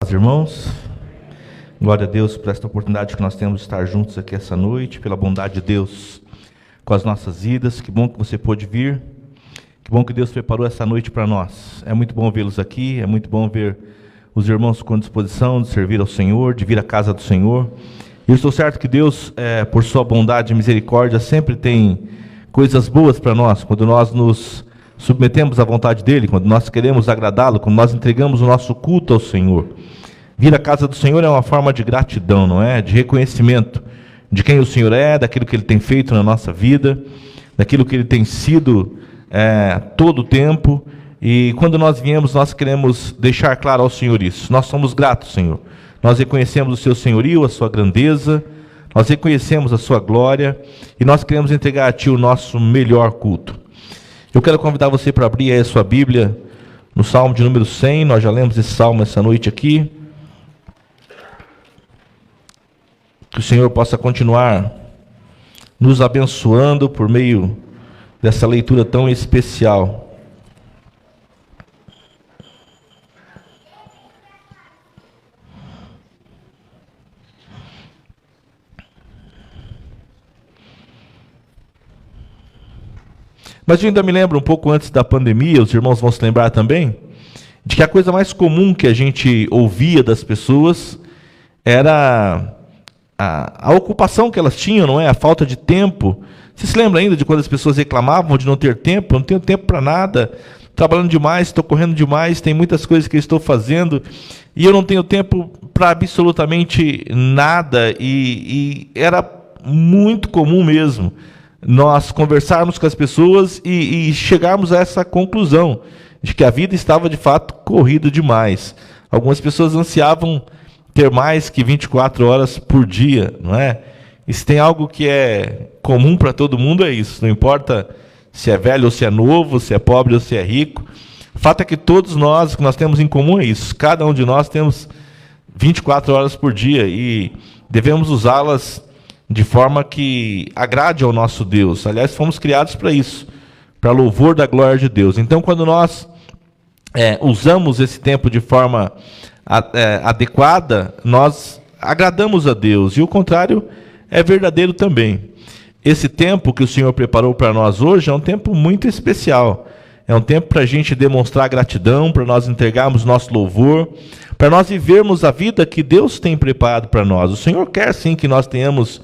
Irmãos, glória a Deus por esta oportunidade que nós temos de estar juntos aqui essa noite, pela bondade de Deus com as nossas vidas. Que bom que você pôde vir, que bom que Deus preparou essa noite para nós. É muito bom vê-los aqui, é muito bom ver os irmãos com disposição de servir ao Senhor, de vir à casa do Senhor. Eu estou certo que Deus, por sua bondade e misericórdia, sempre tem coisas boas para nós, quando nós nos submetemos à vontade dEle, quando nós queremos agradá-lo, quando nós entregamos o nosso culto ao Senhor. Vir à casa do Senhor é uma forma de gratidão, não é? De reconhecimento de quem o Senhor é, daquilo que Ele tem feito na nossa vida, daquilo que Ele tem sido todo o tempo. E quando nós viemos, nós queremos deixar claro ao Senhor isso. Nós somos gratos, Senhor. Nós reconhecemos o Seu senhorio, a Sua grandeza, nós reconhecemos a Sua glória e nós queremos entregar a Ti o nosso melhor culto. Eu quero convidar você para abrir aí a sua Bíblia no Salmo de número 100. Nós já lemos esse Salmo essa noite aqui. Que o Senhor possa continuar nos abençoando por meio dessa leitura tão especial. Mas eu ainda me lembro um pouco antes da pandemia, os irmãos vão se lembrar também, de que a coisa mais comum que a gente ouvia das pessoas era a ocupação que elas tinham, não é? A falta de tempo. Você se lembra ainda de quando as pessoas reclamavam de não ter tempo? Eu não tenho tempo para nada, trabalhando demais, estou correndo demais, tem muitas coisas que eu estou fazendo e eu não tenho tempo para absolutamente nada. E era muito comum mesmo nós conversarmos com as pessoas e chegarmos a essa conclusão de que a vida estava de fato corrida demais. Algumas pessoas ansiavam ter mais que 24 horas por dia, não é? E se tem algo que é comum para todo mundo é isso, não importa se é velho ou se é novo, se é pobre ou se é rico. O fato é que todos nós, o que nós temos em comum é isso, cada um de nós temos 24 horas por dia e devemos usá-las de forma que agrade ao nosso Deus. Aliás, fomos criados para isso, para louvor da glória de Deus. Então, quando nós usamos esse tempo de forma adequada, nós agradamos a Deus. E o contrário é verdadeiro também. Esse tempo que o Senhor preparou para nós hoje é um tempo muito especial. É um tempo para a gente demonstrar gratidão, para nós entregarmos nosso louvor, para nós vivermos a vida que Deus tem preparado para nós. O Senhor quer sim que nós tenhamos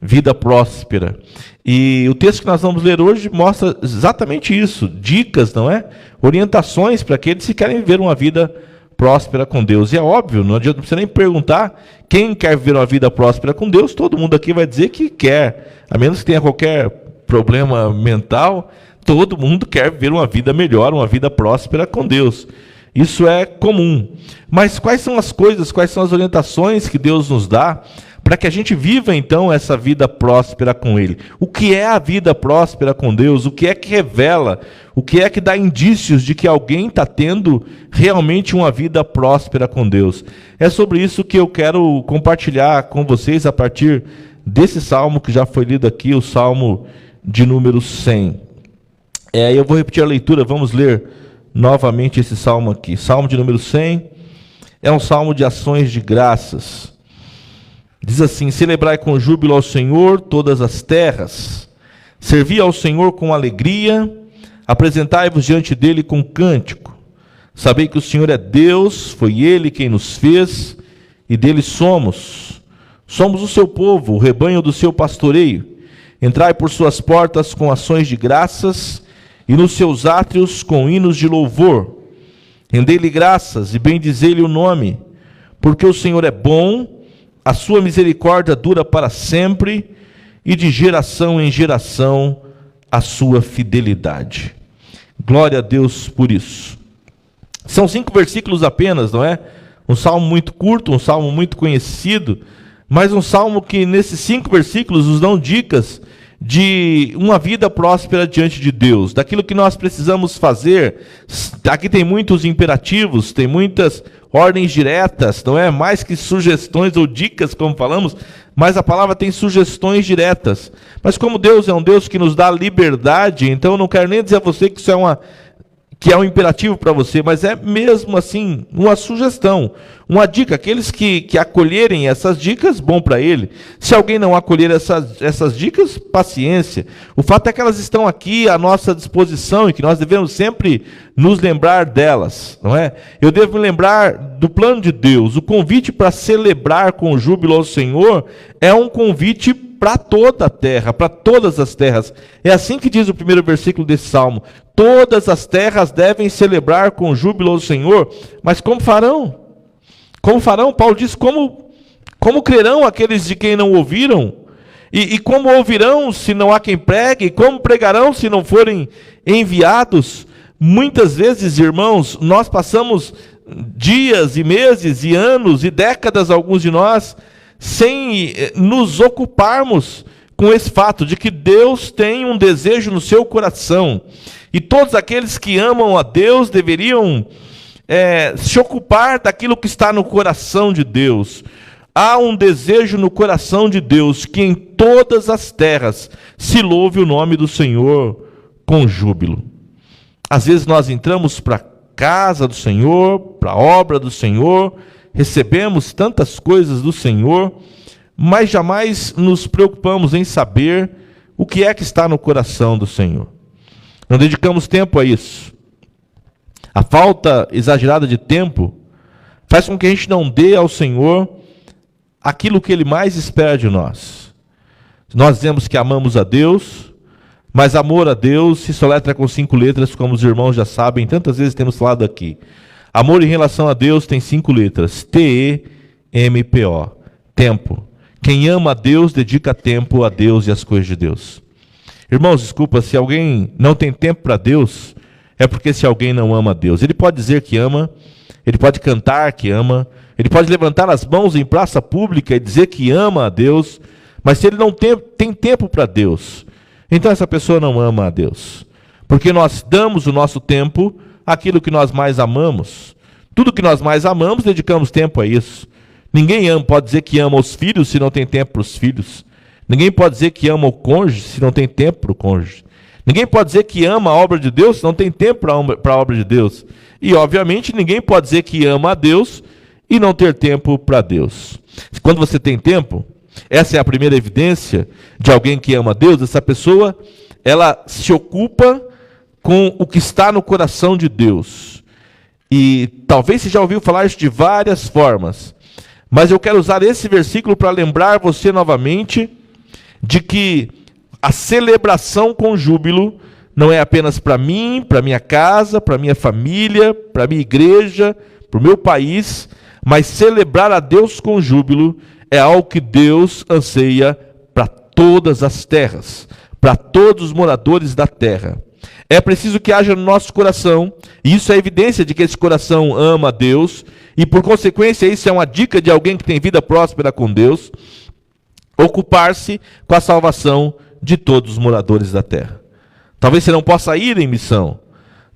vida próspera. E o texto que nós vamos ler hoje mostra exatamente isso, dicas, não é? Orientações para aqueles que querem viver uma vida próspera com Deus. E é óbvio, não adianta, não precisa nem perguntar quem quer viver uma vida próspera com Deus, todo mundo aqui vai dizer que quer, a menos que tenha qualquer problema mental, todo mundo quer viver uma vida melhor, uma vida próspera com Deus. Isso é comum. Mas quais são as coisas, quais são as orientações que Deus nos dá para que a gente viva, então, essa vida próspera com Ele? O que é a vida próspera com Deus? O que é que revela? O que é que dá indícios de que alguém está tendo realmente uma vida próspera com Deus? É sobre isso que eu quero compartilhar com vocês a partir desse salmo que já foi lido aqui, o Salmo de número 100. Eu vou repetir a leitura, vamos ler novamente esse salmo aqui. Salmo de número 100 é um salmo de ações de graças. Diz assim: celebrai com júbilo ao Senhor todas as terras, servi ao Senhor com alegria, apresentai-vos diante dele com cântico. Sabei que o Senhor é Deus, foi Ele quem nos fez, e dele somos. Somos o seu povo, o rebanho do seu pastoreio. Entrai por suas portas com ações de graças, e nos seus átrios com hinos de louvor. Rendei-lhe graças e bendizei-lhe o nome, porque o Senhor é bom, a sua misericórdia dura para sempre, e de geração em geração a sua fidelidade. Glória a Deus por isso. São 5 versículos apenas, não é? Um salmo muito curto, um salmo muito conhecido, mas um salmo que nesses 5 versículos nos dão dicas de uma vida próspera diante de Deus, daquilo que nós precisamos fazer. Aqui tem muitos imperativos, tem muitas ordens diretas, não é? Mais que sugestões ou dicas, como falamos, mas a palavra tem sugestões diretas. Mas como Deus é um Deus que nos dá liberdade, então eu não quero nem dizer a você que isso é uma que é um imperativo para você, mas é mesmo assim uma sugestão, uma dica. Aqueles que acolherem essas dicas, bom para ele. Se alguém não acolher essas dicas, paciência. O fato é que elas estão aqui à nossa disposição e que nós devemos sempre nos lembrar delas, não é? Eu devo me lembrar do plano de Deus. O convite para celebrar com júbilo ao Senhor é um convite para toda a terra, para todas as terras. É assim que diz o primeiro versículo desse salmo. Todas as terras devem celebrar com júbilo ao Senhor. Mas como farão? Como farão? Paulo diz, como crerão aqueles de quem não ouviram? E como ouvirão se não há quem pregue? E como pregarão se não forem enviados? Muitas vezes, irmãos, nós passamos dias e meses e anos e décadas, alguns de nós, sem nos ocuparmos com esse fato de que Deus tem um desejo no seu coração. E todos aqueles que amam a Deus deveriam se ocupar daquilo que está no coração de Deus. Há um desejo no coração de Deus que em todas as terras se louve o nome do Senhor com júbilo. Às vezes nós entramos para a casa do Senhor, para a obra do Senhor, recebemos tantas coisas do Senhor, mas jamais nos preocupamos em saber o que é que está no coração do Senhor. Não dedicamos tempo a isso. A falta exagerada de tempo faz com que a gente não dê ao Senhor aquilo que Ele mais espera de nós. Nós dizemos que amamos a Deus, mas amor a Deus se soletra com 5 letras, como os irmãos já sabem, tantas vezes temos falado aqui. Amor em relação a Deus tem 5 letras, T-E-M-P-O, tempo. Quem ama a Deus, dedica tempo a Deus e às coisas de Deus. Irmãos, desculpa, se alguém não tem tempo para Deus, é porque se alguém não ama a Deus. Ele pode dizer que ama, ele pode cantar que ama, ele pode levantar as mãos em praça pública e dizer que ama a Deus, mas se ele não tem tempo para Deus, então essa pessoa não ama a Deus. Porque nós damos o nosso tempo àquilo que nós mais amamos. Tudo que nós mais amamos, dedicamos tempo a isso. Ninguém pode dizer que ama os filhos se não tem tempo para os filhos. Ninguém pode dizer que ama o cônjuge se não tem tempo para o cônjuge. Ninguém pode dizer que ama a obra de Deus se não tem tempo para a obra de Deus. E, obviamente, ninguém pode dizer que ama a Deus e não ter tempo para Deus. Quando você tem tempo, essa é a primeira evidência de alguém que ama a Deus. Essa pessoa, ela se ocupa com o que está no coração de Deus. E talvez você já ouviu falar isso de várias formas, mas eu quero usar esse versículo para lembrar você novamente de que a celebração com júbilo não é apenas para mim, para minha casa, para minha família, para minha igreja, para o meu país, mas celebrar a Deus com júbilo é algo que Deus anseia para todas as terras, para todos os moradores da terra. É preciso que haja no nosso coração, e isso é evidência de que esse coração ama a Deus, e por consequência isso é uma dica de alguém que tem vida próspera com Deus, ocupar-se com a salvação de todos os moradores da terra. Talvez você não possa ir em missão,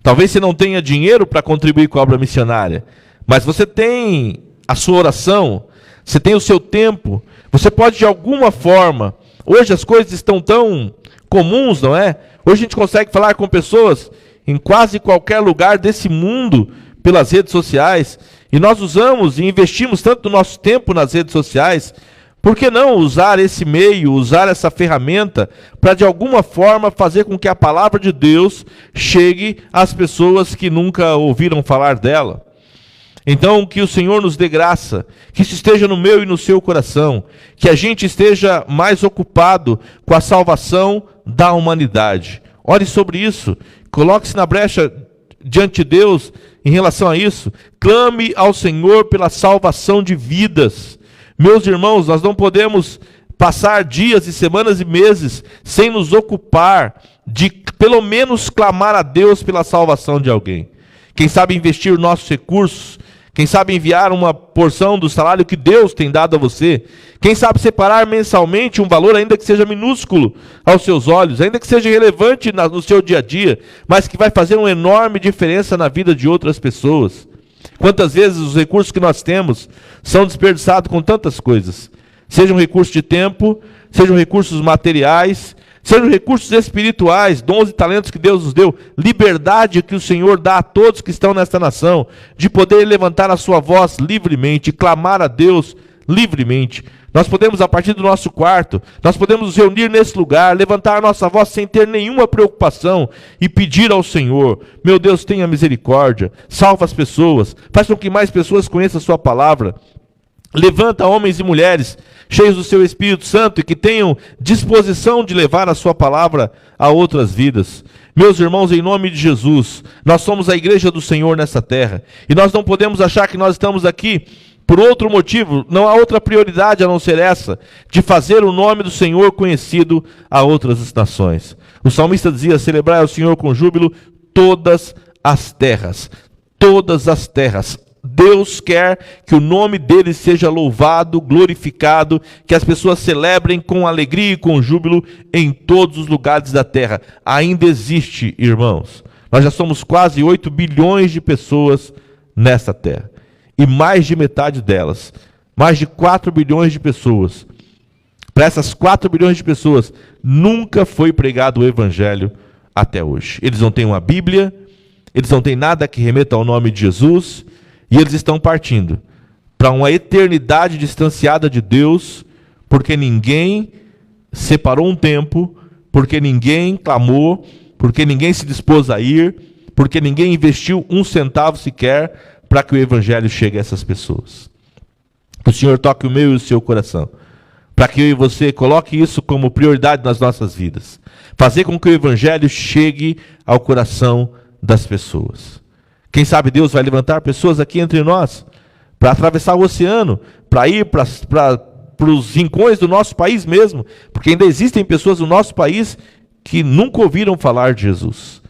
talvez você não tenha dinheiro para contribuir com a obra missionária, mas você tem a sua oração, você tem o seu tempo, você pode de alguma forma, hoje as coisas estão tão comuns, não é? Hoje a gente consegue falar com pessoas em quase qualquer lugar desse mundo pelas redes sociais, e nós usamos e investimos tanto do nosso tempo nas redes sociais. Por que não usar esse meio, usar essa ferramenta para de alguma forma fazer com que a palavra de Deus chegue às pessoas que nunca ouviram falar dela? Então, que o Senhor nos dê graça, que isso esteja no meu e no seu coração, que a gente esteja mais ocupado com a salvação da humanidade. Ore sobre isso, coloque-se na brecha diante de Deus em relação a isso, clame ao Senhor pela salvação de vidas. Meus irmãos, nós não podemos passar dias e semanas e meses sem nos ocupar de pelo menos clamar a Deus pela salvação de alguém. Quem sabe investir nossos recursos, quem sabe enviar uma porção do salário que Deus tem dado a você, quem sabe separar mensalmente um valor, ainda que seja minúsculo aos seus olhos, ainda que seja relevante no seu dia a dia, mas que vai fazer uma enorme diferença na vida de outras pessoas. Quantas vezes os recursos que nós temos são desperdiçados com tantas coisas, sejam recursos de tempo, sejam recursos materiais, sejam recursos espirituais, dons e talentos que Deus nos deu, liberdade que o Senhor dá a todos que estão nesta nação, de poder levantar a sua voz livremente, clamar a Deus livremente. Nós podemos, a partir do nosso quarto, nós podemos nos reunir nesse lugar, levantar a nossa voz sem ter nenhuma preocupação e pedir ao Senhor: meu Deus, tenha misericórdia, salva as pessoas, faz com que mais pessoas conheçam a sua palavra. Levanta homens e mulheres cheios do seu Espírito Santo e que tenham disposição de levar a sua palavra a outras vidas. Meus irmãos, em nome de Jesus, nós somos a igreja do Senhor nessa terra e nós não podemos achar que nós estamos aqui por outro motivo. Não há outra prioridade a não ser essa, de fazer o nome do Senhor conhecido a outras nações. O salmista dizia: celebrai ao Senhor com júbilo todas as terras. Todas as terras. Deus quer que o nome dele seja louvado, glorificado, que as pessoas celebrem com alegria e com júbilo em todos os lugares da terra. Ainda existe, irmãos, nós já somos quase 8 bilhões de pessoas nessa terra. E mais de metade delas, mais de 4 bilhões de pessoas, para essas 4 bilhões de pessoas, nunca foi pregado o Evangelho até hoje. Eles não têm uma Bíblia, eles não têm nada que remeta ao nome de Jesus, e eles estão partindo para uma eternidade distanciada de Deus, porque ninguém separou um tempo, porque ninguém clamou, porque ninguém se dispôs a ir, porque ninguém investiu um centavo sequer para que o Evangelho chegue a essas pessoas. Que o Senhor toque o meu e o seu coração, para que eu e você coloque isso como prioridade nas nossas vidas. Fazer com que o Evangelho chegue ao coração das pessoas. Quem sabe Deus vai levantar pessoas aqui entre nós para atravessar o oceano, para ir para os rincões do nosso país mesmo, porque ainda existem pessoas no nosso país que nunca ouviram falar de Jesus.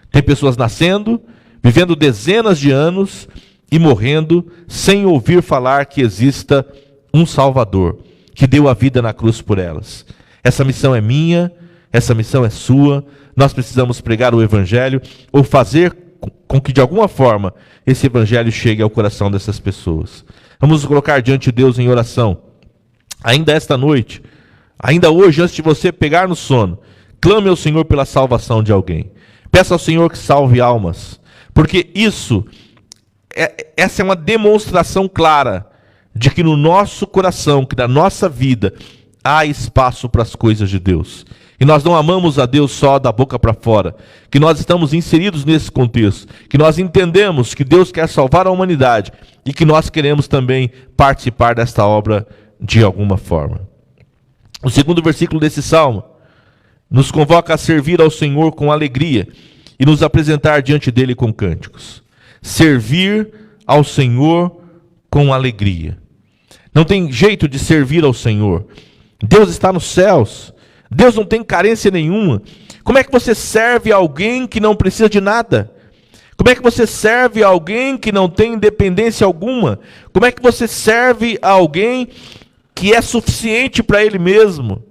Tem pessoas nascendo, vivendo dezenas de anos e morrendo sem ouvir falar que exista um Salvador, que deu a vida na cruz por elas. Essa missão é minha, essa missão é sua. Nós precisamos pregar o Evangelho ou fazer com que de alguma forma esse Evangelho chegue ao coração dessas pessoas. Vamos nos colocar diante de Deus em oração. Ainda esta noite, ainda hoje, antes de você pegar no sono, clame ao Senhor pela salvação de alguém. Peça ao Senhor que salve almas, porque essa é uma demonstração clara de que no nosso coração, que na nossa vida, há espaço para as coisas de Deus. E nós não amamos a Deus só da boca para fora, que nós estamos inseridos nesse contexto, que nós entendemos que Deus quer salvar a humanidade e que nós queremos também participar desta obra de alguma forma. O segundo versículo desse salmo nos convoca a servir ao Senhor com alegria e nos apresentar diante dele com cânticos. Servir ao Senhor com alegria. Não tem jeito de servir ao Senhor. Deus está nos céus. Deus não tem carência nenhuma. Como é que você serve a alguém que não precisa de nada? Como é que você serve a alguém que não tem independência alguma? Como é que você serve a alguém que é suficiente para ele mesmo?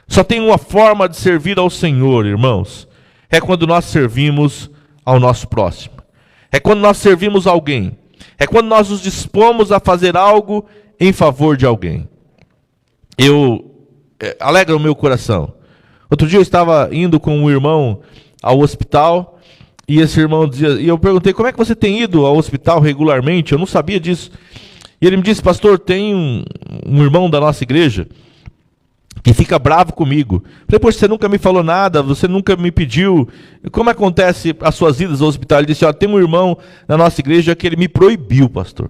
Só tem uma forma de servir ao Senhor, irmãos. É quando nós servimos ao nosso próximo. É quando nós servimos alguém. É quando nós nos dispomos a fazer algo em favor de alguém. Alegra o meu coração. Outro dia eu estava indo com um irmão ao hospital e esse irmão dizia, e eu perguntei: como é que você tem ido ao hospital regularmente? Eu não sabia disso. E ele me disse: pastor, tem um irmão da nossa igreja que fica bravo comigo. Falei: poxa, você nunca me falou nada, você nunca me pediu. Como acontece as suas idas ao hospital? Ele disse: tem um irmão na nossa igreja que ele me proibiu, pastor.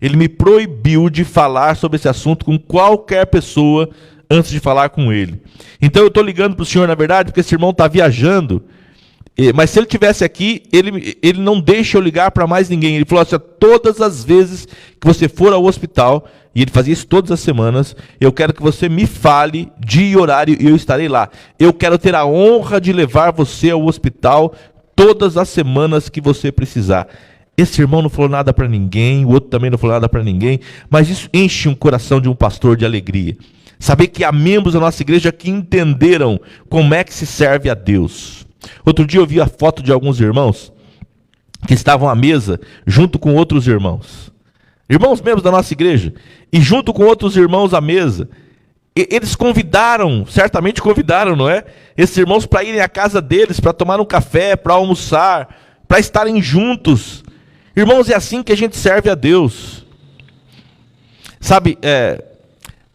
Ele me proibiu de falar sobre esse assunto com qualquer pessoa antes de falar com ele. Então eu estou ligando para o senhor, na verdade, porque esse irmão está viajando, mas se ele estivesse aqui, ele não deixa eu ligar para mais ninguém. Ele falou assim: todas as vezes que você for ao hospital, e ele fazia isso todas as semanas, eu quero que você me fale dia e horário e eu estarei lá. Eu quero ter a honra de levar você ao hospital todas as semanas que você precisar. Esse irmão não falou nada para ninguém, o outro também não falou nada para ninguém, mas isso enche um coração de um pastor de alegria. Saber que há membros da nossa igreja que entenderam como é que se serve a Deus. Outro dia eu vi a foto de alguns irmãos que estavam à mesa junto com outros irmãos. Irmãos membros da nossa igreja. E junto com outros irmãos à mesa. Eles convidaram, certamente convidaram, não é? Esses irmãos para irem à casa deles, para tomar um café, para almoçar, para estarem juntos. Irmãos, é assim que a gente serve a Deus. Sabe,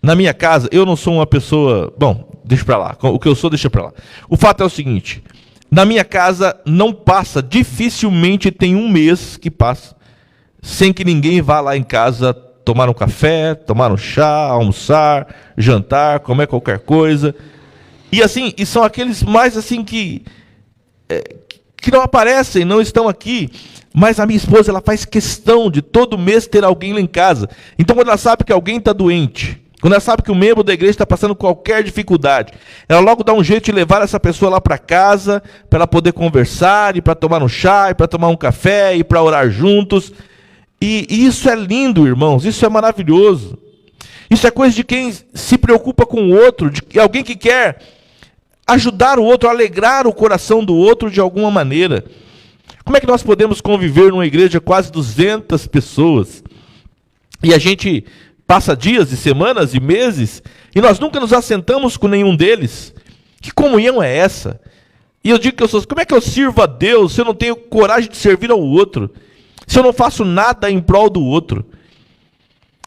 na minha casa, eu não sou uma pessoa... Bom, deixa para lá. O que eu sou, deixa para lá. O fato é o seguinte. Na minha casa não passa, dificilmente tem um mês que passa, sem que ninguém vá lá em casa tomar um café, tomar um chá, almoçar, jantar, comer qualquer coisa. E assim, e são aqueles mais assim que não aparecem, não estão aqui. Mas a minha esposa, ela faz questão de todo mês ter alguém lá em casa. Então, quando ela sabe que alguém está doente, quando ela sabe que o membro da igreja está passando qualquer dificuldade, ela logo dá um jeito de levar essa pessoa lá para casa, para ela poder conversar, e para tomar um chá, e para tomar um café, e para orar juntos. E isso é lindo, irmãos, isso é maravilhoso. Isso é coisa de quem se preocupa com o outro, de alguém que quer ajudar o outro, alegrar o coração do outro de alguma maneira. Como é que nós podemos conviver numa igreja de quase 200 pessoas? E a gente passa dias e semanas e meses, e nós nunca nos assentamos com nenhum deles. Que comunhão é essa? E eu digo que como é que eu sirvo a Deus se eu não tenho coragem de servir ao outro? Se eu não faço nada em prol do outro?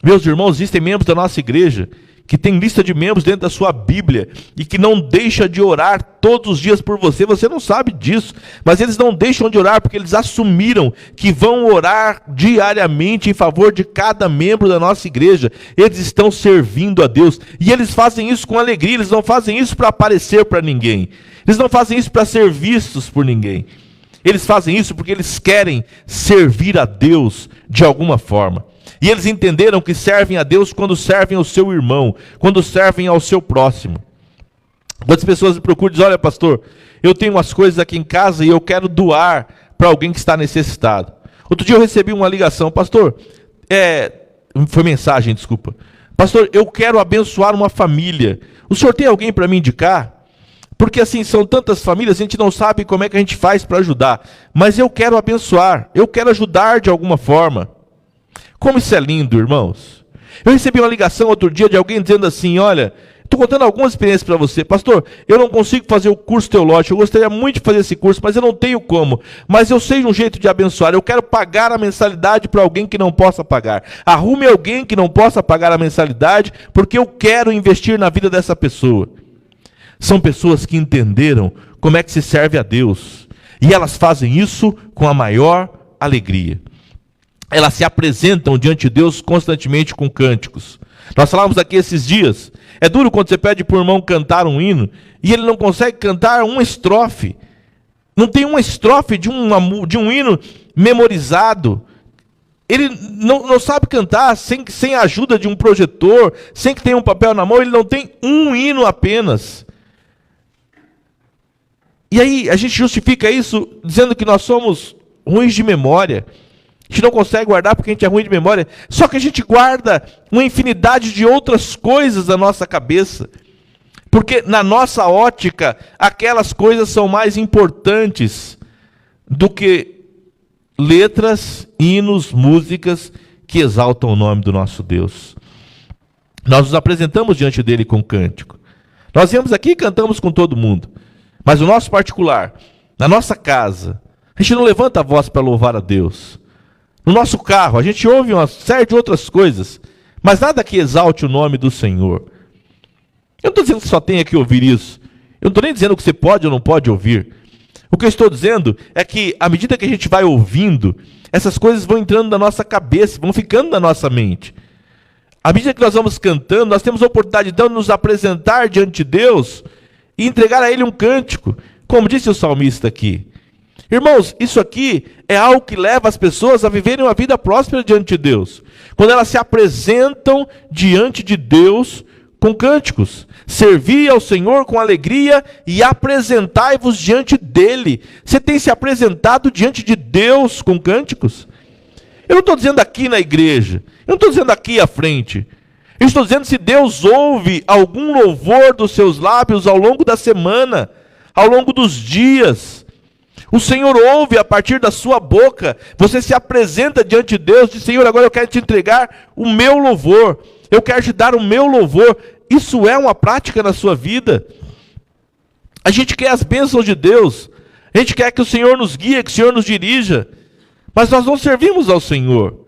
Meus irmãos, existem membros da nossa igreja que tem lista de membros dentro da sua Bíblia e que não deixa de orar todos os dias por você. Você não sabe disso, mas eles não deixam de orar porque eles assumiram que vão orar diariamente em favor de cada membro da nossa igreja. Eles estão servindo a Deus e eles fazem isso com alegria. Eles não fazem isso para aparecer para ninguém. Eles não fazem isso para ser vistos por ninguém. Eles fazem isso porque eles querem servir a Deus de alguma forma. E eles entenderam que servem a Deus quando servem ao seu irmão, quando servem ao seu próximo. Quantas pessoas me procuram e dizem, olha pastor, eu tenho umas coisas aqui em casa e eu quero doar para alguém que está necessitado. Outro dia eu recebi uma ligação, pastor, foi mensagem, desculpa. Pastor, eu quero abençoar uma família. O senhor tem alguém para me indicar? Porque assim, são tantas famílias, a gente não sabe como é que a gente faz para ajudar. Mas eu quero abençoar, eu quero ajudar de alguma forma. Como isso é lindo, irmãos. Eu recebi uma ligação outro dia de alguém dizendo assim, olha, estou contando algumas experiências para você. Pastor, eu não consigo fazer o curso teológico, eu gostaria muito de fazer esse curso, mas eu não tenho como. Mas eu sei de um jeito de abençoar, eu quero pagar a mensalidade para alguém que não possa pagar. Arrume alguém que não possa pagar a mensalidade, porque eu quero investir na vida dessa pessoa. São pessoas que entenderam como é que se serve a Deus. E elas fazem isso com a maior alegria. Elas se apresentam diante de Deus constantemente com cânticos. Nós falamos aqui esses dias. É duro quando você pede para o irmão cantar um hino e ele não consegue cantar uma estrofe. Não tem uma estrofe de um hino memorizado. Ele não sabe cantar sem a ajuda de um projetor, sem que tenha um papel na mão, ele não tem um hino apenas. E aí a gente justifica isso dizendo que nós somos ruins de memória. A gente não consegue guardar porque a gente é ruim de memória. Só que a gente guarda uma infinidade de outras coisas na nossa cabeça. Porque na nossa ótica, aquelas coisas são mais importantes do que letras, hinos, músicas que exaltam o nome do nosso Deus. Nós nos apresentamos diante dele com cântico. Nós viemos aqui e cantamos com todo mundo. Mas o nosso particular, na nossa casa, a gente não levanta a voz para louvar a Deus. No nosso carro, a gente ouve uma série de outras coisas, mas nada que exalte o nome do Senhor. Eu não estou dizendo que só tenha que ouvir isso. Eu não estou nem dizendo que você pode ou não pode ouvir. O que eu estou dizendo é que, à medida que a gente vai ouvindo, essas coisas vão entrando na nossa cabeça, vão ficando na nossa mente. À medida que nós vamos cantando, nós temos a oportunidade então de nos apresentar diante de Deus e entregar a Ele um cântico, como disse o salmista aqui. Irmãos, isso aqui é algo que leva as pessoas a viverem uma vida próspera diante de Deus. Quando elas se apresentam diante de Deus com cânticos. Servi ao Senhor com alegria e apresentai-vos diante dEle. Você tem se apresentado diante de Deus com cânticos? Eu não estou dizendo aqui na igreja. Eu não estou dizendo aqui à frente. Eu estou dizendo se Deus ouve algum louvor dos seus lábios ao longo da semana, ao longo dos dias. O Senhor ouve a partir da sua boca. Você se apresenta diante de Deus e diz, Senhor, agora eu quero te entregar o meu louvor. Eu quero te dar o meu louvor. isso é uma prática na sua vida? A gente quer as bênçãos de Deus, a gente quer que o Senhor nos guie, que o Senhor nos dirija, mas nós não servimos ao Senhor,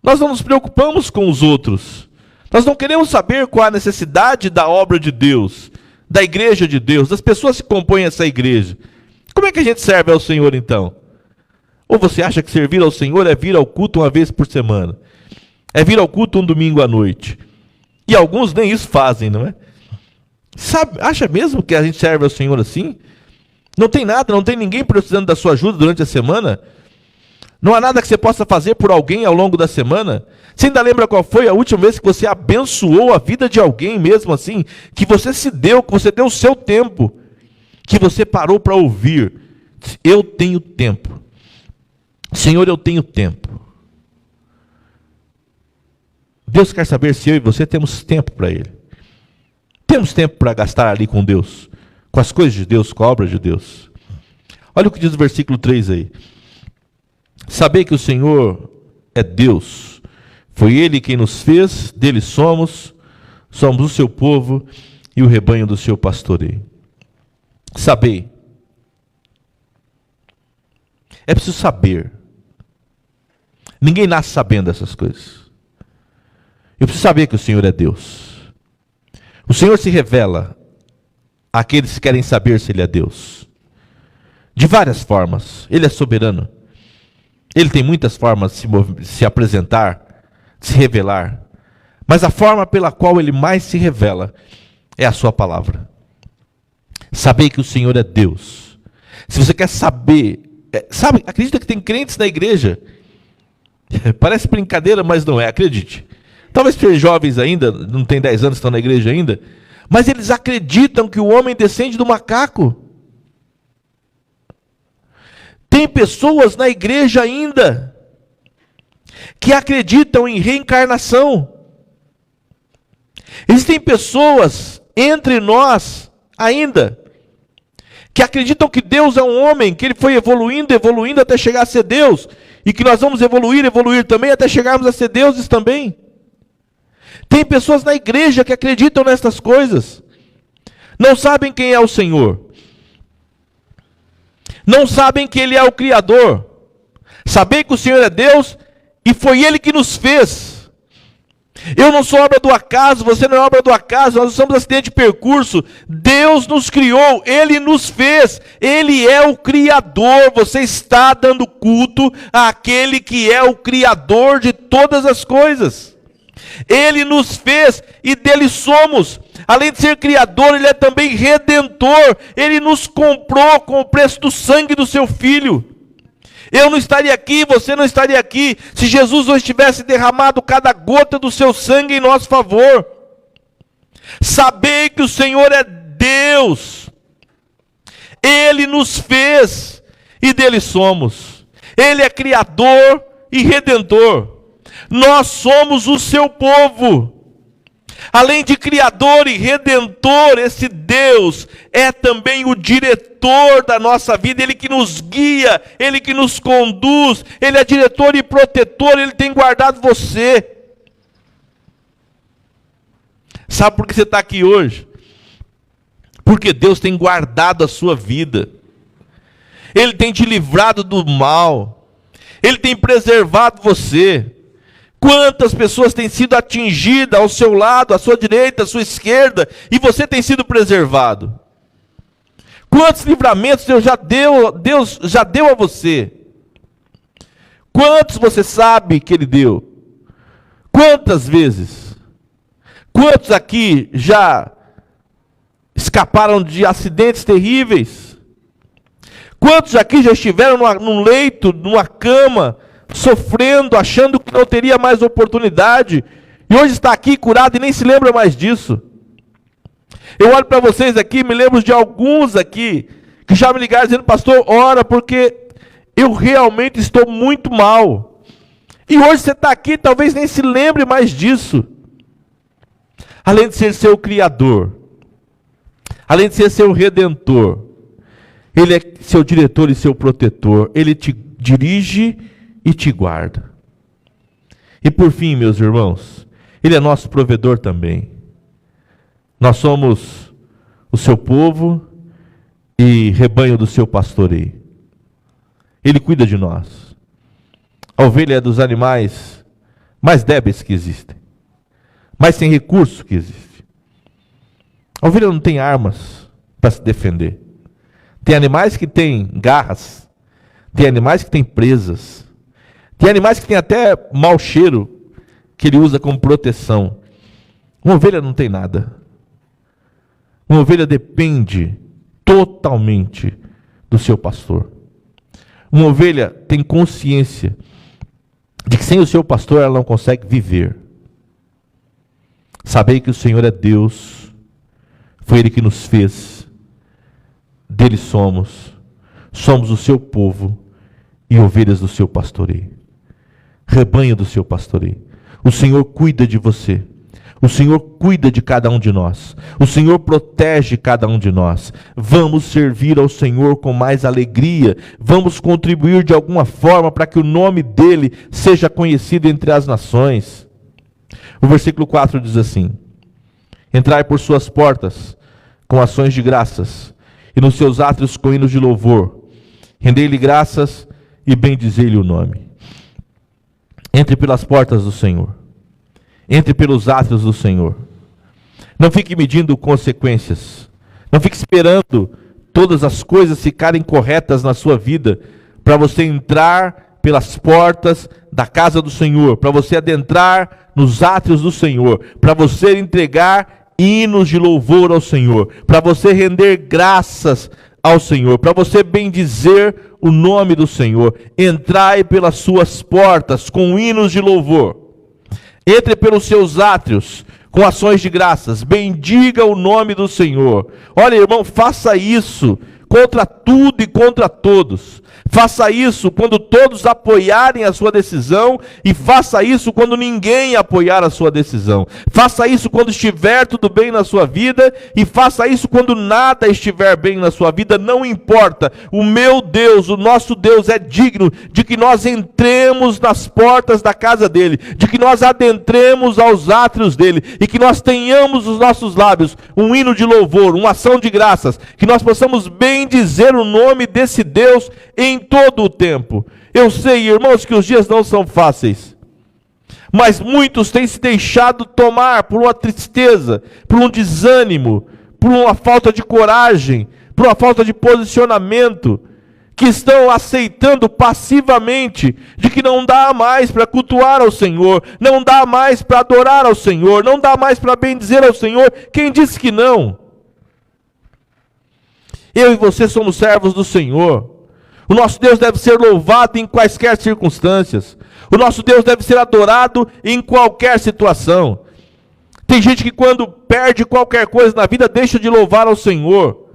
nós não nos preocupamos com os outros, nós não queremos saber qual a necessidade da obra de Deus, da igreja de Deus, das pessoas que compõem essa igreja. Como é que a gente serve ao Senhor então? Ou você acha que servir ao Senhor é vir ao culto uma vez por semana? É vir ao culto um domingo à noite? E alguns nem isso fazem, não é? Acha mesmo que a gente serve ao Senhor assim? Não tem nada, não tem ninguém precisando da sua ajuda durante a semana? Não há nada que você possa fazer por alguém ao longo da semana? Você ainda lembra qual foi a última vez que você abençoou a vida de alguém mesmo assim? Que você se deu, que você deu o seu tempo, que você parou para ouvir. Eu tenho tempo. Senhor, eu tenho tempo. Deus quer saber se eu e você temos tempo para Ele. Temos tempo para gastar ali com Deus, com as coisas de Deus, com a obra de Deus. Olha o que diz o versículo 3 aí. Sabei que o Senhor é Deus. Foi Ele quem nos fez, dele somos o seu povo e o rebanho do seu pastoreio. Sabei. É preciso saber. Ninguém nasce sabendo essas coisas. Eu preciso saber que o Senhor é Deus. O Senhor se revela àqueles que querem saber se Ele é Deus. De várias formas. Ele é soberano. Ele tem muitas formas de se apresentar, de se revelar. Mas a forma pela qual Ele mais se revela é a sua palavra. Sabei que o Senhor é Deus. Se você quer saber, acredita que tem crentes na igreja. Parece brincadeira, mas não é, acredite. Talvez sejam jovens ainda, não tem 10 anos que estão na igreja ainda, mas eles acreditam que o homem descende do macaco. Tem pessoas na igreja ainda que acreditam em reencarnação. Existem pessoas entre nós ainda que acreditam que Deus é um homem, que ele foi evoluindo até chegar a ser Deus, e que nós vamos evoluir também até chegarmos a ser deuses também. Tem pessoas na igreja que acreditam nessas coisas. Não sabem quem é o Senhor. Não sabem que Ele é o Criador. Sabem que o Senhor é Deus e foi Ele que nos fez. Eu não sou obra do acaso, você não é obra do acaso, nós não somos acidente de percurso. Deus nos criou, Ele nos fez, Ele é o Criador. Você está dando culto àquele que é o Criador de todas as coisas. Ele nos fez e dele somos. Além de ser Criador, Ele é também Redentor. Ele nos comprou com o preço do sangue do seu Filho. Eu não estaria aqui, você não estaria aqui, se Jesus não estivesse derramado cada gota do seu sangue em nosso favor. Sabei que o Senhor é Deus. Ele nos fez e dele somos. Ele é Criador e Redentor. Nós somos o seu povo. Além de Criador e Redentor, esse Deus é também o diretor da nossa vida. Ele que nos guia, Ele que nos conduz. Ele é diretor e protetor, Ele tem guardado você. Sabe por que você está aqui hoje? Porque Deus tem guardado a sua vida. Ele tem te livrado do mal. Ele tem preservado você. Quantas pessoas têm sido atingidas ao seu lado, à sua direita, à sua esquerda, e você tem sido preservado? Quantos livramentos Deus já deu a você? Quantos você sabe que Ele deu? Quantas vezes? Quantos aqui já escaparam de acidentes terríveis? Quantos aqui já estiveram num leito, numa cama, sofrendo, achando que não teria mais oportunidade, e hoje está aqui curado e nem se lembra mais disso? Eu olho para vocês aqui, me lembro de alguns aqui, que já me ligaram dizendo: pastor, ora, porque eu realmente estou muito mal. E hoje você está aqui, talvez nem se lembre mais disso. Além de ser seu Criador, além de ser seu Redentor, Ele é seu diretor e seu protetor. Ele te dirige e te guarda. E por fim, meus irmãos, Ele é nosso provedor também. Nós somos o seu povo e rebanho do seu pastoreio. Ele cuida de nós. A ovelha é dos animais mais débeis que existem, mais sem recurso que existe. A ovelha não tem armas para se defender. Tem animais que têm garras, tem animais que têm presas, tem animais que têm até mau cheiro que ele usa como proteção. Uma ovelha não tem nada. Uma ovelha depende totalmente do seu pastor. Uma ovelha tem consciência de que sem o seu pastor ela não consegue viver. Sabei que o Senhor é Deus, foi Ele que nos fez, dele somos o seu povo e ovelhas do seu pastoreio, rebanho do seu pastoreio. O Senhor cuida de você. O Senhor cuida de cada um de nós. O Senhor protege cada um de nós. Vamos servir ao Senhor com mais alegria. Vamos contribuir de alguma forma para que o nome dele seja conhecido entre as nações. O versículo 4 diz assim: entrai por suas portas com ações de graças, e nos seus átrios com hinos de louvor. Rendei-lhe graças e bendizei-lhe o nome. Entre pelas portas do Senhor. Entre pelos átrios do Senhor. Não fique medindo consequências. Não fique esperando todas as coisas ficarem corretas na sua vida para você entrar pelas portas da casa do Senhor, para você adentrar nos átrios do Senhor, para você entregar hinos de louvor ao Senhor, para você render graças ao Senhor, para você bendizer o nome do Senhor. Entrai pelas suas portas com hinos de louvor. Entre pelos seus átrios com ações de graças. Bendiga o nome do Senhor. Olha, irmão, faça isso contra tudo e contra todos. Faça isso quando todos apoiarem a sua decisão, e faça isso quando ninguém apoiar a sua decisão. Faça isso quando estiver tudo bem na sua vida, e faça isso quando nada estiver bem na sua vida. Não importa. O meu Deus, o nosso Deus é digno de que nós entremos nas portas da casa dele, de que nós adentremos aos átrios dele, e que nós tenhamos nos nossos lábios um hino de louvor, uma ação de graças, que nós possamos bendizer o nome desse Deus em todo o tempo. Eu sei, irmãos, que os dias não são fáceis, mas muitos têm se deixado tomar por uma tristeza, por um desânimo, por uma falta de coragem, por uma falta de posicionamento, que estão aceitando passivamente de que não dá mais para cultuar ao Senhor, não dá mais para adorar ao Senhor, não dá mais para bendizer ao Senhor. Quem disse que não? Eu e você somos servos do Senhor. O nosso Deus deve ser louvado em quaisquer circunstâncias. O nosso Deus deve ser adorado em qualquer situação. Tem gente que quando perde qualquer coisa na vida deixa de louvar ao Senhor.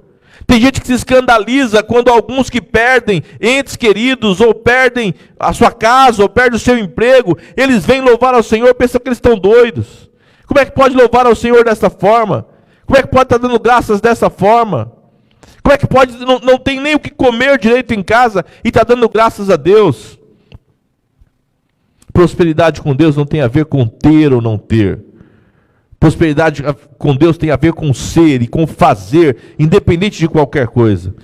Tem gente que se escandaliza quando alguns que perdem entes queridos, ou perdem a sua casa, ou perdem o seu emprego, eles vêm louvar ao Senhor, pensam que eles estão doidos. Como é que pode louvar ao Senhor dessa forma? Como é que pode estar dando graças dessa forma? Como é que pode, não tem nem o que comer direito em casa e está dando graças a Deus? Prosperidade com Deus não tem a ver com ter ou não ter. Prosperidade com Deus tem a ver com ser e com fazer, independente de qualquer coisa.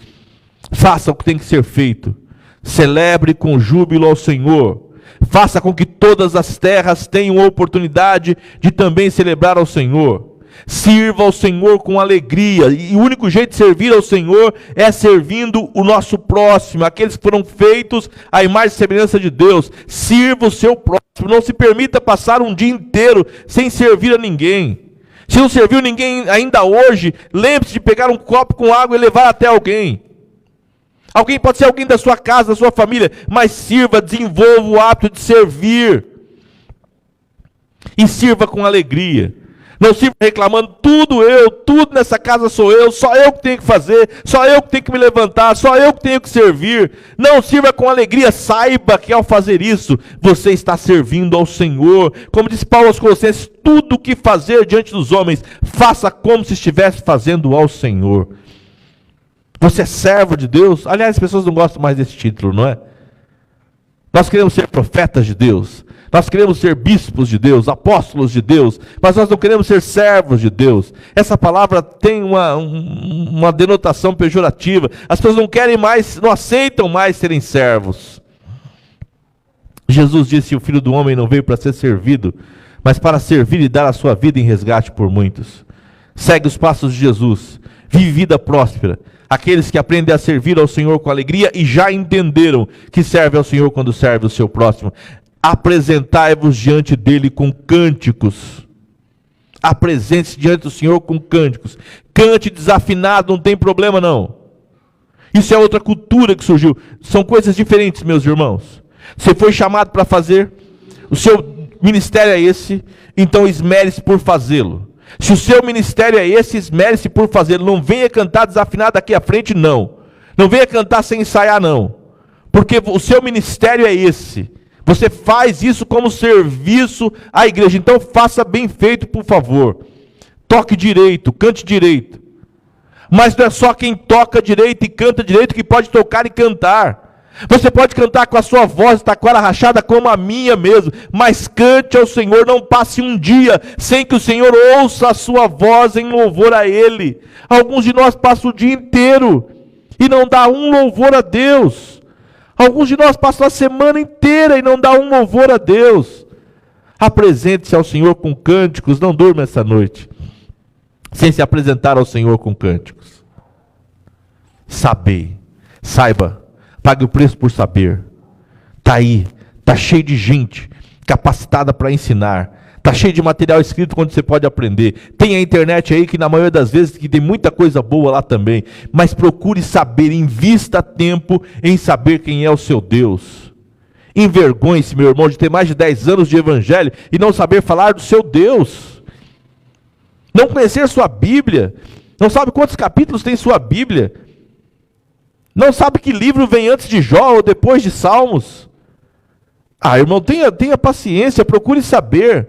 Faça o que tem que ser feito. Celebre com júbilo ao Senhor. Faça com que todas as terras tenham a oportunidade de também celebrar ao Senhor. Sirva ao Senhor com alegria, e o único jeito de servir ao Senhor é servindo o nosso próximo, aqueles que foram feitos à imagem e semelhança de Deus. Sirva o seu próximo, não se permita passar um dia inteiro sem servir a ninguém. Se não serviu ninguém ainda hoje, lembre-se de pegar um copo com água e levar até alguém. Alguém pode ser alguém da sua casa, da sua família, mas sirva, desenvolva o hábito de servir, e sirva com alegria. Não sirva reclamando, tudo nessa casa sou eu, só eu que tenho que fazer, só eu que tenho que me levantar, só eu que tenho que servir. Não, sirva com alegria, saiba que ao fazer isso, você está servindo ao Senhor. Como disse Paulo aos Colossenses, tudo o que fazer diante dos homens, faça como se estivesse fazendo ao Senhor. Você é servo de Deus? Aliás, as pessoas não gostam mais desse título, não é? Nós queremos ser profetas de Deus. Nós queremos ser bispos de Deus, apóstolos de Deus, mas nós não queremos ser servos de Deus. Essa palavra tem uma denotação pejorativa. As pessoas não querem mais, não aceitam mais serem servos. Jesus disse: o Filho do Homem não veio para ser servido, mas para servir e dar a sua vida em resgate por muitos. Segue os passos de Jesus, vive vida próspera. Aqueles que aprendem a servir ao Senhor com alegria e já entenderam que serve ao Senhor quando serve o seu próximo. Apresentai-vos diante dele com cânticos. Apresente-se diante do Senhor com cânticos. Cante desafinado, não tem problema não. Isso é outra cultura que surgiu. São coisas diferentes, meus irmãos. Você foi chamado para fazer, o seu ministério é esse, então esmere-se por fazê-lo. Se o seu ministério é esse, esmere-se por fazê-lo. Não venha cantar desafinado aqui à frente, não. Não venha cantar sem ensaiar, não. Porque o seu ministério é esse. Você faz isso como serviço à igreja. Então faça bem feito, por favor. Toque direito, cante direito. Mas não é só quem toca direito e canta direito que pode tocar e cantar. Você pode cantar com a sua voz taquara rachada como a minha mesmo, mas cante ao Senhor. Não passe um dia sem que o Senhor ouça a sua voz em louvor a Ele. Alguns de nós passam o dia inteiro e não dá um louvor a Deus. Alguns de nós passam a semana inteira e não dá um louvor a Deus. Apresente-se ao Senhor com cânticos. Não durma essa noite sem se apresentar ao Senhor com cânticos. Saiba. Pague o preço por saber. Está aí, está cheio de gente capacitada para ensinar. Está cheio de material escrito onde você pode aprender. Tem a internet aí que na maioria das vezes que tem muita coisa boa lá também. Mas procure saber, invista tempo em saber quem é o seu Deus. Envergonhe-se, meu irmão, de ter mais de 10 anos de evangelho e não saber falar do seu Deus. Não conhecer sua Bíblia. Não sabe quantos capítulos tem sua Bíblia. Não sabe que livro vem antes de Jó ou depois de Salmos? Irmão, tenha paciência, procure saber.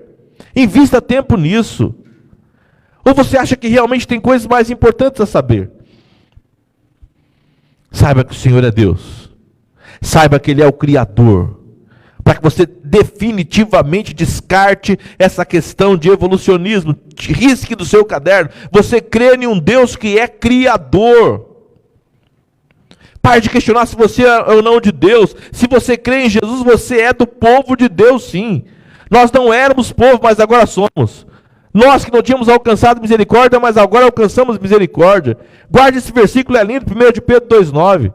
Invista tempo nisso. Ou você acha que realmente tem coisas mais importantes a saber? Saiba que o Senhor é Deus. Saiba que Ele é o Criador. Para que você definitivamente descarte essa questão de evolucionismo. Risque do seu caderno. Você crê em um Deus que é Criador. Pare de questionar se você é ou não de Deus. Se você crê em Jesus, você é do povo de Deus, sim. Nós não éramos povo, mas agora somos. Nós que não tínhamos alcançado misericórdia, mas agora alcançamos misericórdia. Guarde esse versículo, é lindo, 1 de Pedro 2,9.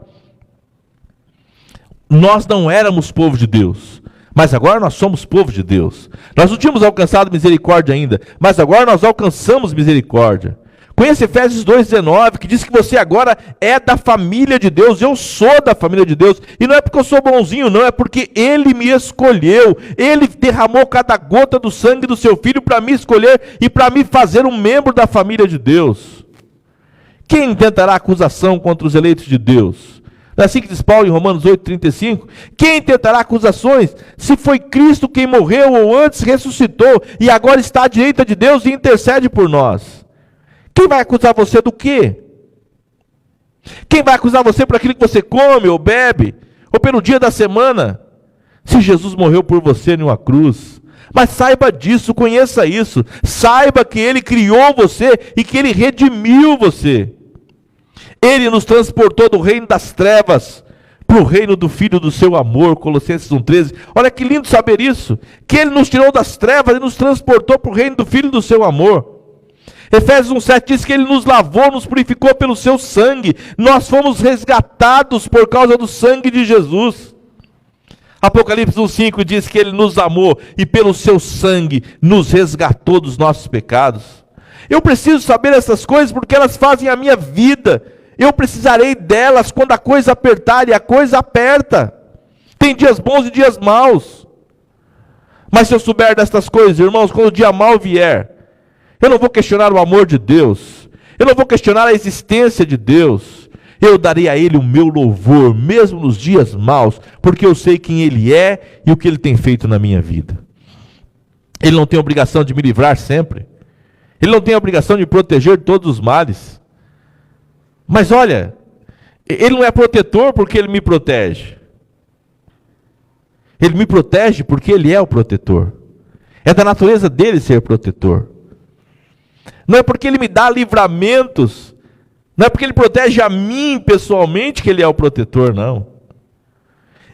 Nós não éramos povo de Deus, mas agora nós somos povo de Deus. Nós não tínhamos alcançado misericórdia ainda, mas agora nós alcançamos misericórdia. Conhece Efésios 2,19, que diz que você agora é da família de Deus. Eu sou da família de Deus. E não é porque eu sou bonzinho, não. É porque Ele me escolheu. Ele derramou cada gota do sangue do seu Filho para me escolher e para me fazer um membro da família de Deus. Quem intentará acusação contra os eleitos de Deus? Não é assim que diz Paulo em Romanos 8,35? Quem tentará acusações? Se foi Cristo quem morreu ou antes ressuscitou e agora está à direita de Deus e intercede por nós. Quem vai acusar você do quê? Quem vai acusar você por aquilo que você come ou bebe? Ou pelo dia da semana? Se Jesus morreu por você em uma cruz. Mas saiba disso, conheça isso. Saiba que Ele criou você e que Ele redimiu você. Ele nos transportou do reino das trevas para o reino do Filho do seu amor, Colossenses 1,13. Olha que lindo saber isso. Que Ele nos tirou das trevas e nos transportou para o reino do Filho do seu amor. Efésios 1,7 diz que Ele nos lavou, nos purificou pelo seu sangue. Nós fomos resgatados por causa do sangue de Jesus. Apocalipse 1,5 diz que Ele nos amou e pelo seu sangue nos resgatou dos nossos pecados. Eu preciso saber essas coisas porque elas fazem a minha vida. Eu precisarei delas quando a coisa apertar, e a coisa aperta. Tem dias bons e dias maus. Mas se eu souber destas coisas, irmãos, quando o dia mau vier, eu não vou questionar o amor de Deus. Eu não vou questionar a existência de Deus. Eu darei a Ele o meu louvor, mesmo nos dias maus, porque eu sei quem Ele é e o que Ele tem feito na minha vida. Ele não tem obrigação de me livrar sempre. Ele não tem obrigação de proteger de todos os males. Mas olha, Ele não é protetor porque Ele me protege. Ele me protege porque Ele é o protetor. É da natureza dele ser protetor. Não é porque Ele me dá livramentos, não é porque Ele protege a mim pessoalmente que Ele é o protetor, não.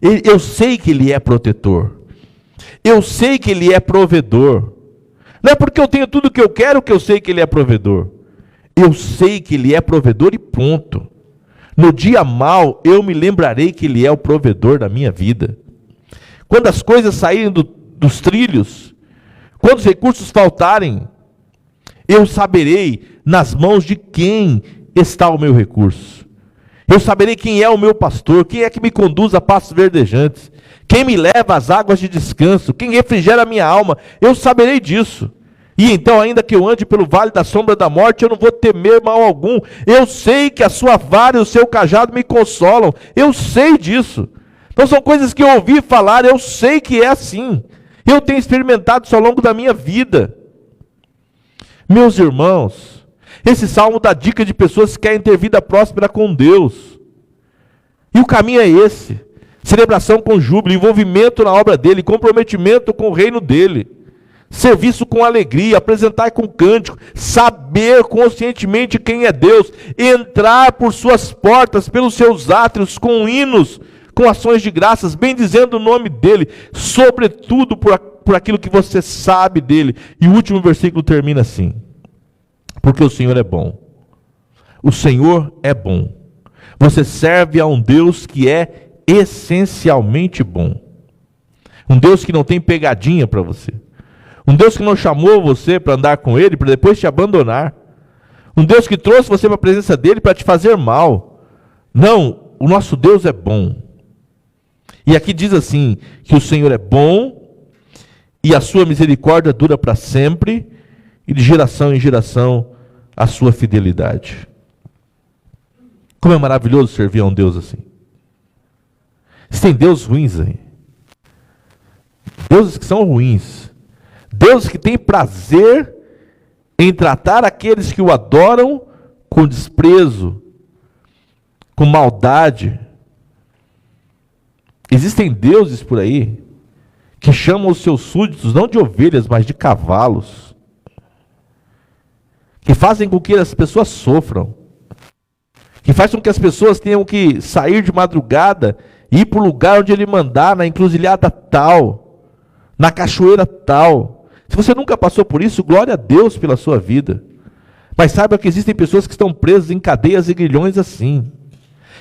Eu sei que Ele é protetor. Eu sei que Ele é provedor. Não é porque eu tenho tudo o que eu quero que eu sei que Ele é provedor. Eu sei que Ele é provedor e ponto. No dia mau, eu me lembrarei que Ele é o provedor da minha vida. Quando as coisas saírem dos trilhos, quando os recursos faltarem, eu saberei nas mãos de quem está o meu recurso. Eu saberei quem é o meu pastor, quem é que me conduz a pastos verdejantes, quem me leva às águas de descanso, quem refrigera a minha alma. Eu saberei disso. E então, ainda que eu ande pelo vale da sombra da morte, eu não vou temer mal algum. Eu sei que a sua vara e o seu cajado me consolam. Eu sei disso. Então são coisas que eu ouvi falar, eu sei que é assim. Eu tenho experimentado isso ao longo da minha vida. Meus irmãos, esse salmo dá dica de pessoas que querem ter vida próspera com Deus. E o caminho é esse: celebração com júbilo, envolvimento na obra dele, comprometimento com o reino dele, serviço com alegria, apresentar com cântico, saber conscientemente quem é Deus, entrar por suas portas, pelos seus átrios, com hinos, com ações de graças, bendizendo o nome dele, sobretudo por aquilo que você sabe dele. E o último versículo termina assim: porque o Senhor é bom. O Senhor é bom. Você serve a um Deus que é essencialmente bom. Um Deus que não tem pegadinha para você. Um Deus que não chamou você para andar com Ele, para depois te abandonar. Um Deus que trouxe você para a presença dEle para te fazer mal. Não, o nosso Deus é bom. E aqui diz assim, que o Senhor é bom, e a sua misericórdia dura para sempre, e de geração em geração a sua fidelidade. Como é maravilhoso servir a um Deus assim. Tem deuses ruins aí. Deuses que são ruins. Deus que tem prazer em tratar aqueles que o adoram com desprezo, com maldade. Existem deuses por aí que chamam os seus súditos não de ovelhas, mas de cavalos, que fazem com que as pessoas sofram, que fazem com que as pessoas tenham que sair de madrugada e ir para o lugar onde ele mandar, na encruzilhada tal, na cachoeira tal. Se você nunca passou por isso, glória a Deus pela sua vida. Mas saiba que existem pessoas que estão presas em cadeias e grilhões assim,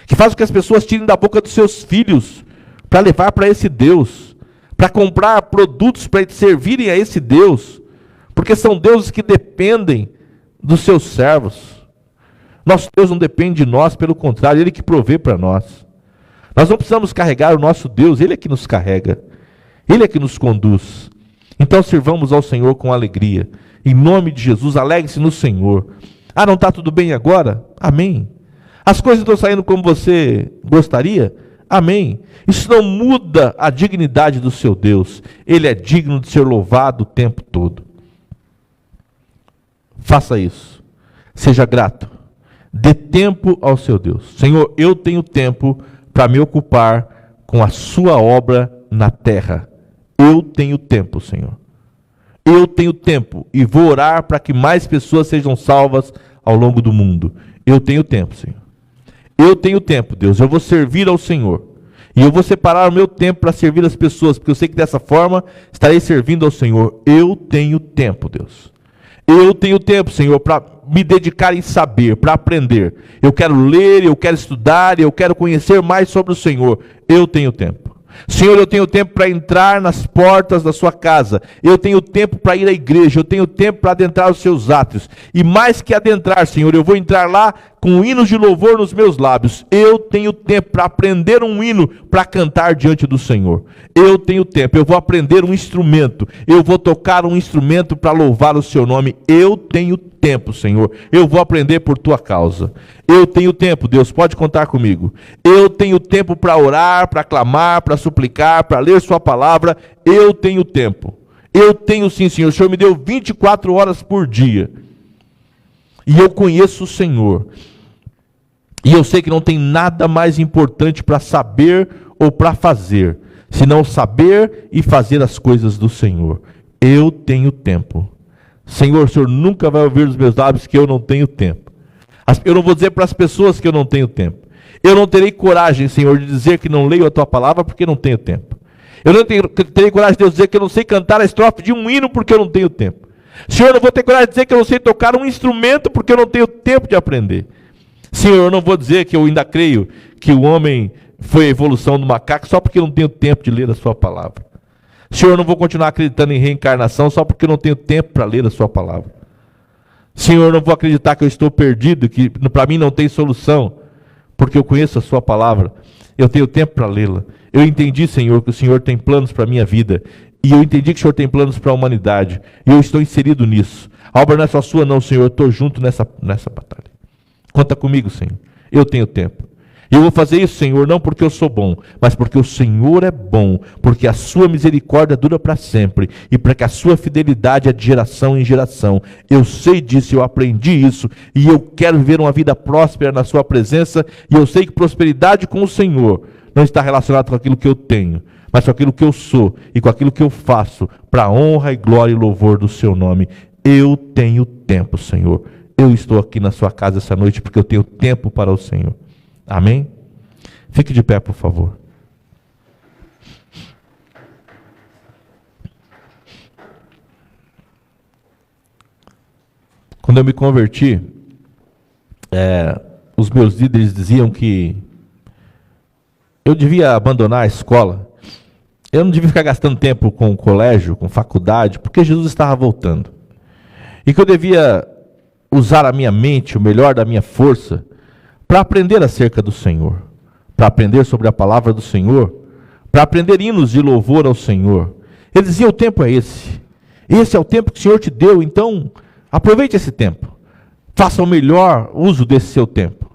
que fazem com que as pessoas tirem da boca dos seus filhos para levar para esse Deus, para comprar produtos para servirem a esse Deus, porque são deuses que dependem dos seus servos. Nosso Deus não depende de nós, pelo contrário, Ele que provê para nós. Nós não precisamos carregar o nosso Deus, Ele é que nos carrega, Ele é que nos conduz. Então sirvamos ao Senhor com alegria, em nome de Jesus. Alegre-se no Senhor. Ah, não está tudo bem agora? Amém. As coisas estão saindo como você gostaria? Amém. Isso não muda a dignidade do seu Deus. Ele é digno de ser louvado o tempo todo. Faça isso. Seja grato. Dê tempo ao seu Deus. Senhor, eu tenho tempo para me ocupar com a sua obra na terra. Eu tenho tempo, Senhor. Eu tenho tempo e vou orar para que mais pessoas sejam salvas ao longo do mundo. Eu tenho tempo, Senhor. Eu tenho tempo, Deus. Eu vou servir ao Senhor. E eu vou separar o meu tempo para servir as pessoas, porque eu sei que dessa forma estarei servindo ao Senhor. Eu tenho tempo, Deus. Eu tenho tempo, Senhor, para me dedicar em saber, para aprender. Eu quero ler, eu quero estudar, eu quero conhecer mais sobre o Senhor. Eu tenho tempo. Senhor, eu tenho tempo para entrar nas portas da sua casa. Eu tenho tempo para ir à igreja. Eu tenho tempo para adentrar os seus átrios. E mais que adentrar, Senhor, eu vou entrar lá com hinos de louvor nos meus lábios. Eu tenho tempo para aprender um hino para cantar diante do Senhor. Eu tenho tempo. Eu vou aprender um instrumento. Eu vou tocar um instrumento para louvar o seu nome. Eu tenho tempo, Senhor. Eu vou aprender por tua causa. Eu tenho tempo, Deus, pode contar comigo. Eu tenho tempo para orar, para clamar, para suplicar, para ler sua palavra. Eu tenho tempo. Eu tenho sim, Senhor. O Senhor me deu 24 horas por dia. E eu conheço o Senhor. E eu sei que não tem nada mais importante para saber ou para fazer, senão saber e fazer as coisas do Senhor. Eu tenho tempo. Senhor, o Senhor nunca vai ouvir dos meus lábios que eu não tenho tempo. Eu não vou dizer para as pessoas que eu não tenho tempo. Eu não terei coragem, Senhor, de dizer que não leio a Tua palavra porque não tenho tempo. Eu não terei coragem de dizer que eu não sei cantar a estrofe de um hino porque eu não tenho tempo. Senhor, eu não vou ter coragem de dizer que eu não sei tocar um instrumento porque eu não tenho tempo de aprender. Senhor, eu não vou dizer que eu ainda creio que o homem foi a evolução do macaco só porque eu não tenho tempo de ler a Sua palavra. Senhor, eu não vou continuar acreditando em reencarnação só porque eu não tenho tempo para ler a Sua palavra. Senhor, eu não vou acreditar que eu estou perdido, que para mim não tem solução, porque eu conheço a Sua palavra. Eu tenho tempo para lê-la. Eu entendi, Senhor, que o Senhor tem planos para a minha vida. E eu entendi que o Senhor tem planos para a humanidade. E eu estou inserido nisso. A obra não é só sua, não, Senhor. Eu estou junto nessa batalha. Conta comigo, Senhor. Eu tenho tempo. E eu vou fazer isso, Senhor, não porque eu sou bom, mas porque o Senhor é bom, porque a sua misericórdia dura para sempre, e para que a sua fidelidade é de geração em geração. Eu sei disso, eu aprendi isso, e eu quero viver uma vida próspera na sua presença, e eu sei que prosperidade com o Senhor não está relacionada com aquilo que eu tenho, mas com aquilo que eu sou, e com aquilo que eu faço, para a honra e glória e louvor do seu nome. Eu tenho tempo, Senhor. Eu estou aqui na sua casa essa noite, porque eu tenho tempo para o Senhor. Amém? Fique de pé, por favor. Quando eu me converti, os meus líderes diziam que eu devia abandonar a escola. Eu não devia ficar gastando tempo com o colégio, com faculdade, porque Jesus estava voltando. E que eu devia usar a minha mente, o melhor da minha força, para aprender acerca do Senhor, para aprender sobre a palavra do Senhor, para aprender hinos de louvor ao Senhor. Ele dizia: o tempo é esse é o tempo que o Senhor te deu, então aproveite esse tempo, faça o melhor uso desse seu tempo.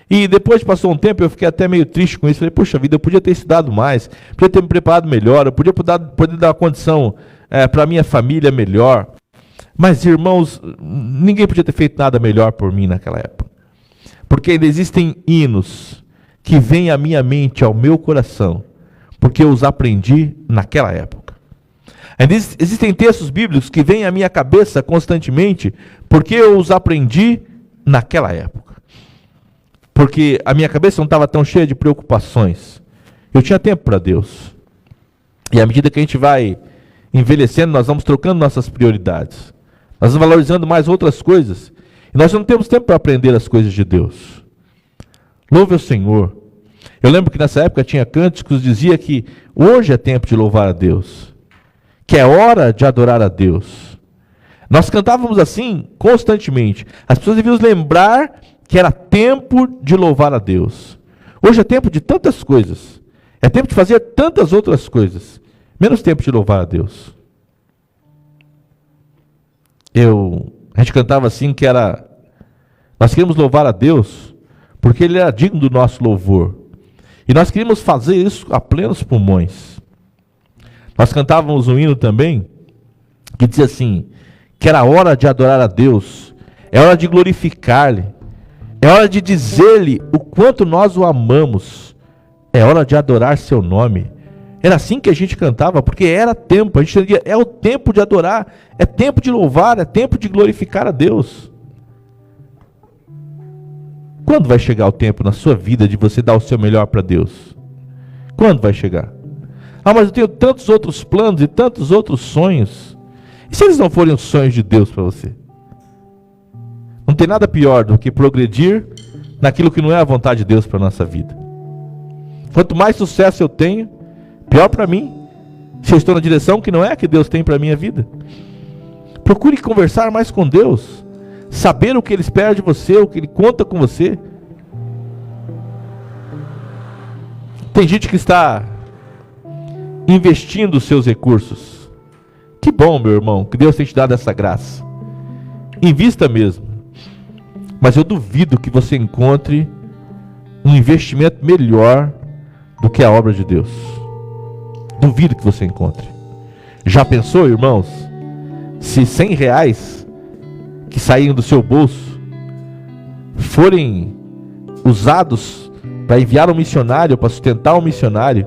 E depois passou um tempo, eu fiquei até meio triste com isso, falei: puxa vida, eu podia ter estudado mais, podia ter me preparado melhor, eu podia dar uma condição para a minha família melhor. Mas, irmãos, ninguém podia ter feito nada melhor por mim naquela época. Porque ainda existem hinos que vêm à minha mente, ao meu coração, porque eu os aprendi naquela época. Ainda existem textos bíblicos que vêm à minha cabeça constantemente, porque eu os aprendi naquela época. Porque a minha cabeça não estava tão cheia de preocupações. Eu tinha tempo para Deus. E à medida que a gente vai envelhecendo, nós vamos trocando nossas prioridades. Nós vamos valorizando mais outras coisas. E nós não temos tempo para aprender as coisas de Deus. Louve o Senhor. Eu lembro que nessa época tinha cânticos que dizia que hoje é tempo de louvar a Deus, que é hora de adorar a Deus. Nós cantávamos assim constantemente. As pessoas deviam lembrar que era tempo de louvar a Deus. Hoje é tempo de tantas coisas. É tempo de fazer tantas outras coisas. Menos tempo de louvar a Deus. A gente cantava assim que nós queríamos louvar a Deus porque Ele era digno do nosso louvor. E nós queríamos fazer isso a plenos pulmões. Nós cantávamos um hino também que dizia assim, que era hora de adorar a Deus, é hora de glorificar-lhe, é hora de dizer-lhe o quanto nós o amamos, é hora de adorar seu nome. Era assim que a gente cantava, porque era tempo, a gente entendia, é o tempo de adorar, é tempo de louvar, é tempo de glorificar a Deus. Quando vai chegar o tempo na sua vida de você dar o seu melhor para Deus? Quando vai chegar? Mas eu tenho tantos outros planos e tantos outros sonhos. E se eles não forem os sonhos de Deus para você? Não tem nada pior do que progredir naquilo que não é a vontade de Deus para a nossa vida. Quanto mais sucesso eu tenho, pior para mim, se eu estou na direção que não é a que Deus tem para a minha vida. Procure conversar mais com Deus, saber o que Ele espera de você, o que Ele conta com você. Tem gente que está investindo os seus recursos. Que bom, meu irmão, que Deus tem te dado essa graça. Invista mesmo. Mas eu duvido que você encontre um investimento melhor do que a obra de Deus. Duvido que você encontre. Já pensou, irmãos, se R$100 que saíram do seu bolso forem usados para enviar um missionário, para sustentar um missionário,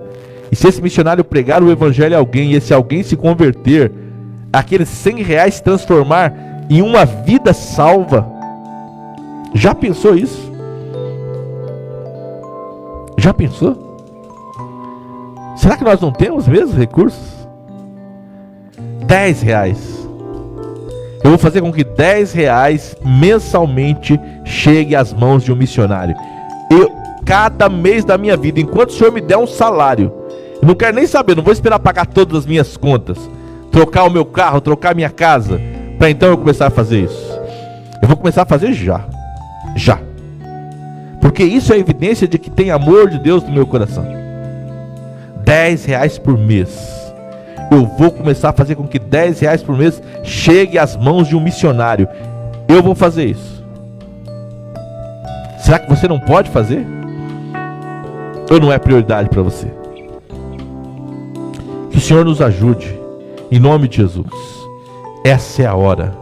E se esse missionário pregar o evangelho a alguém, e esse alguém se converter, aqueles R$100 se transformar em uma vida salva. Já pensou isso? Já pensou? Será que nós não temos mesmo recursos? R$10. Eu vou fazer com que R$10 mensalmente chegue às mãos de um missionário. Cada mês da minha vida, enquanto o Senhor me der um salário, eu não quero nem saber, não vou esperar pagar todas as minhas contas, trocar o meu carro, trocar a minha casa, para então eu começar a fazer isso. Eu vou começar a fazer já. Porque isso é evidência de que tem amor de Deus no meu coração. R$10 por mês. Eu vou começar a fazer com que R$10 por mês chegue às mãos de um missionário. Eu vou fazer isso. Será que você não pode fazer? Ou não é prioridade para você? Que o Senhor nos ajude, em nome de Jesus. Essa é a hora,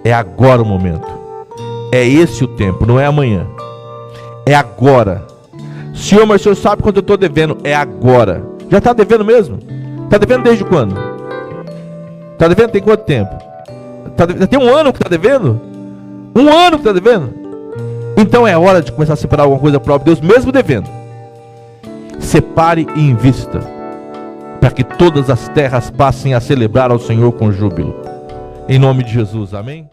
é agora o momento, é esse o tempo, não é amanhã, é agora. Senhor, mas o Senhor sabe quanto eu estou devendo? É agora. Já está devendo mesmo? Está devendo desde quando? Está devendo tem quanto tempo? Tem um ano que está devendo? Um ano que está devendo? Então é hora de começar a separar alguma coisa para o próprio Deus, mesmo devendo. Separe e invista, para que todas as terras passem a celebrar ao Senhor com júbilo. Em nome de Jesus, amém?